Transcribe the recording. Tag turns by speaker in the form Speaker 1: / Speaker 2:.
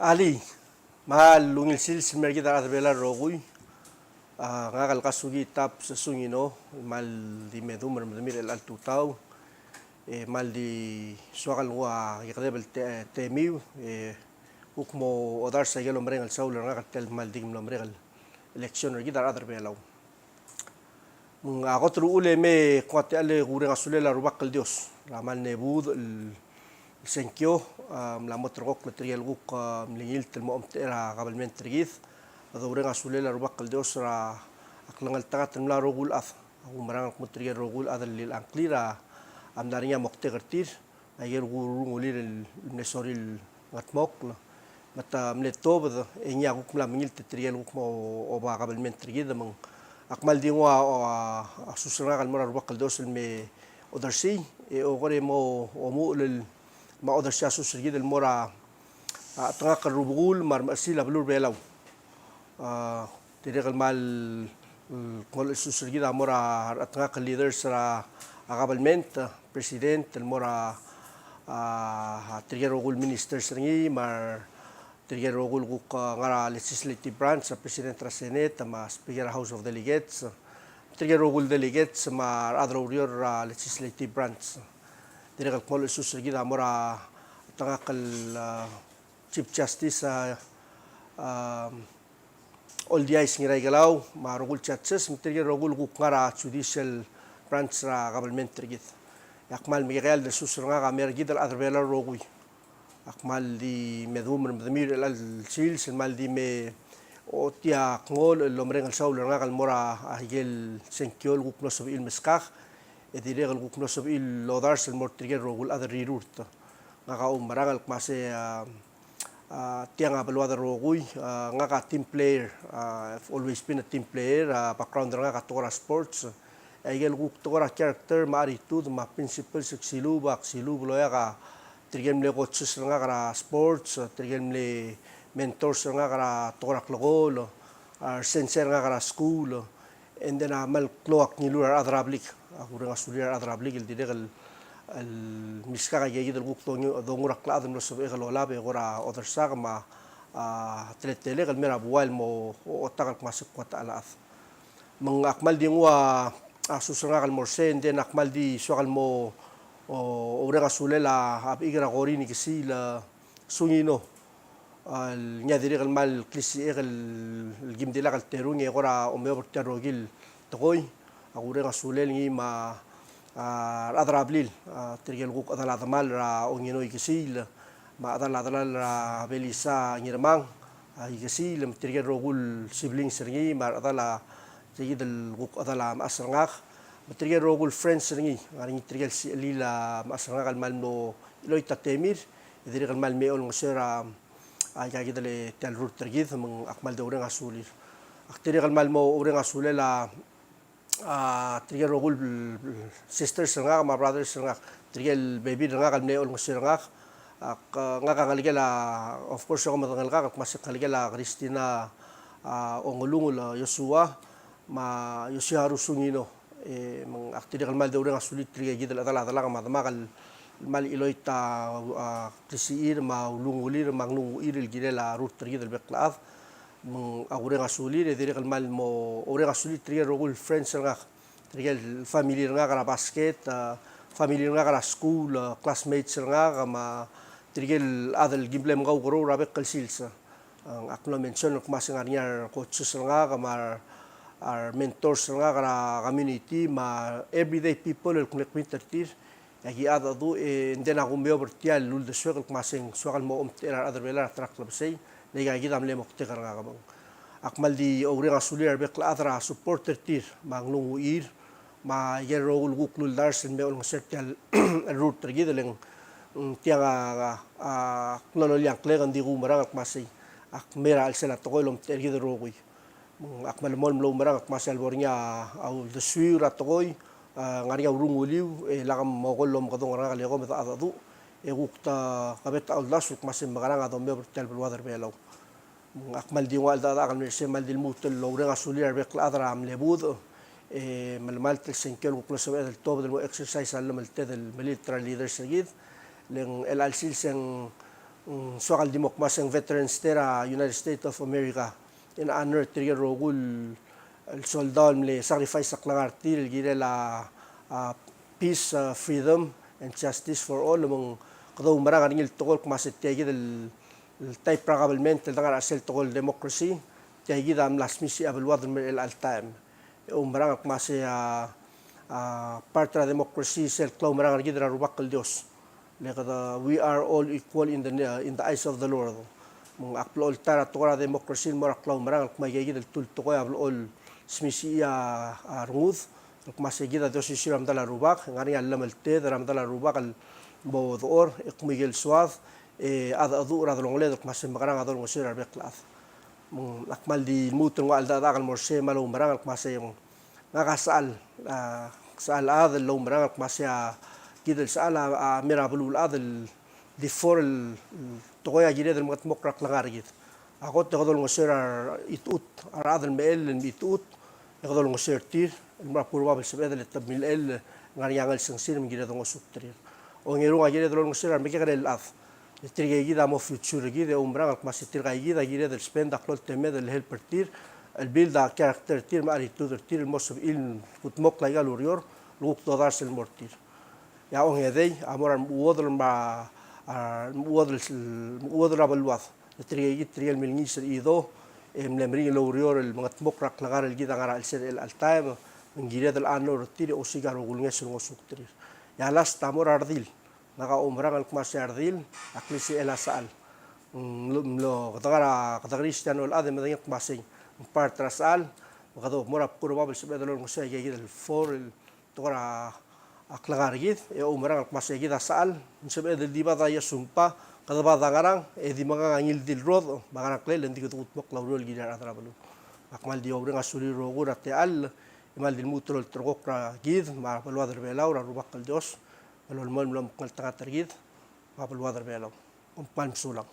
Speaker 1: Ali, mahal lungil sil simer kita atrabela rogui, ngakal Kazuki tap sa Sungino, mal di medu marmadamir el altutau, mal di suakal wa yakadebel temiu, ukmo odar sa yelo mrengal sauler ngakal tel mal digim mrengal eleksyon kita atrabela. Ako tru ule me kwate ale gure ngasulela rubakal Dios, ramal nebud senkyo mlamot rokok na trial guk mlingil tel mo omtera kabalmen trigith adore ngasulela rubakal Dios ra aklangal tagat mla rogul af aku marang mo trial rogul adal lil anklira amdarinya mokte gertir ayer guru ngulir el nesoril ngatmok mata mletto bad enya guk mlamingil trial guk mo oba kabalmen trigith mang akmal dingwa asusra kal mora rubakal Dios me odarsi o gore mo omu lil ma odar siya susirgid el mora tanga karubugul mar masila blur belaw tidakal mal kol susirgid mora tanga ka leaders ra akabalment president el mora tirgerogul ministers ringi mar tirgerogul guk ngara legislative branch sa president ra senate ma speaker house of delegates tirgerogul delegates ma adrorior legislative branch tidakal kol susirgid mora tanga kal chief justice all the eyes ngiray galaw marugul churches mitirge rogul guk ngara judicial branch ra government trigit yakmal miguel de susranga gamer gidal adrbela rogui akmal di medum medmir al sils mal di me otia ngol lomreng al saul nga kal mora ahigel senkiol guk no sob il meskach ediregal guk no sob il lodars el mortrige rogul adrirurt ngaka umarangal kmase tiang abalwada rogui ngaka team player I've always been a team player background ngaka tora sports aigel guk tora character maritud ma principles silubak silubuloya ka trigem le coaches ngaka sports trigem le mentors ngaka tora klogol sensor ngaka school and then mal kloak nilur adrablik aku nga sulir adrablik il didegal al miskaka yegid al gukto dongurak laadam lo sobe galola be gora other sag ma tletele gal mera buwal mo otakal masuk kwata alaaf mang akmal di ngwa asusanga kal morse den akmal di sokal mo ora sulela abigra gorini kisila Sungino al nyadiri gal mal klisi gal gimdila gal terungi gora o me bortarogil toy agure sulel ngi ma adrablil tirgel guk adala damal ra ongino ikisil ma adala ra belisa ngirmang ikisil tirgel rogul siblings ringi ma adala tigidel guk adala masrangak tirgel rogul friends ringi ngaring tirgel si lila masrangak al malno iloy tatemir idirgal mal meol ngosera ay kagidale tel rut tirgid mang akmal de ureng asulir aktirgal mal mo ureng asulela trigger rogul sisters nga ma brothers nga trigger baby nga kal neol ngosir nga kaligala of course ako matangal ka mas kaligala Christina ongulungul Yosua ma Yosiharu Sungino mang aktigal mal daw nga sulit trigger gidal atala ka matamakal mal iloita klisiir ma ulungulir manglunguiril gidala rut trigger beklaaf mang agure nga sulir dire kal mal mo ore nga sulir trigger rogul friends nga trigger family nga kara basket family nga kara school classmates nga kama trigger adal gimblem nga ugro rabe kal sils ang akno mention ng mas nga niya coaches nga kama our mentors nga kara community ma everyday people kung lekmintertir yagi ada do den ako meo bertial lul de swekal masing swekal mo omtera other bela track club say nega gidam le mokte karanga kabang akmal di ore nga sulir bekla atra supporter tir manglunguir ma yerol guklul darsen me ol sertial root tergideleng tianga klono liang klegan di gumarang akmasay akmera al sela tokolom tergidrogui akmal mol mlo marang akmasal bornya au de suira tokoy ngaria urunguliu lakam mokolom kadong nga kalego meta adadu gukta kabeta aldas masim magarang adom me bertel belwadar belaw akmal di wal da kan se mal dil mutel lo nga sulir bekla adram lebud malmal tel senkel guklo sa el top del exercise al mal ted el military leader seguid leng el alsil sen Swakal dimok masang veterans tera United States of America in honor tirigin rogul el soldado mle sacrifice aklangartil gire la peace, freedom and justice for all mong kadaw marang ngil tokol kumasit tiyagi del type probablemente el dangar asel tokol democracy tiyagi dam lasmisi abelwad el altaim marang kumase partra democracy sel klaw marang gidra rubak el Dios we are all equal in the eyes of the Lord. Mong aklol tara tora democracy mo aklaw marang kumagigi del tul tokoy aklol smisi rungud kumasigi da dosi siram dala rubak ngani alam elte dalam dala rubak al bodor kumigil swad ada adu ura dolongle kumasim marang adol ngosir arbeklas. Mong akmal di mutun wa alda akal morse malo marang kumase yung nakasal sal ad lo marang kumasya gidel sala mira bulul adel di for el toya gire del mat mokrak langar git ako te godol ngosir itut ar adel mel itut godol ngosir tir ma purwa bel sebedel tabmil el ngari yangal singsin gire dong sutrir o ngiru gire del ngosir me kare el af tirge gida mo future gide umbrang mas tirga gida gire del spend aklol teme del helper tir el build a character tir ma attitude tir most of il put mok la gal urior luk to dar sel mortir ya on edey amor uodol ma uodol abalwas tirge tirge mil nisir ido mlemri lo urior el mat mok rak lagar el gida gara el sel el altaim ngire del anor tir o sigar o gulnges ngosuk tir ya las tamor ardil naka umrang al kumasi ardil aklisi el asal lo katagara Christian ol adem medang kumasi part rasal wakado mora puro babel sebedalor ngosay gigid el for el tokara aklagar gid umrang al kumasi gid asal sebedel diba daya sumpa kadaba dangarang di mga ngil dil rod mga klel ndi ko mok laurol gidar atrabalu akmal di obrang asuri rogo rate al imal dil mutrol trokra gid ma palwadar belaura rubak al Dios el olmol mlam kal tanga tergid ma palwadar belaw umpan sulang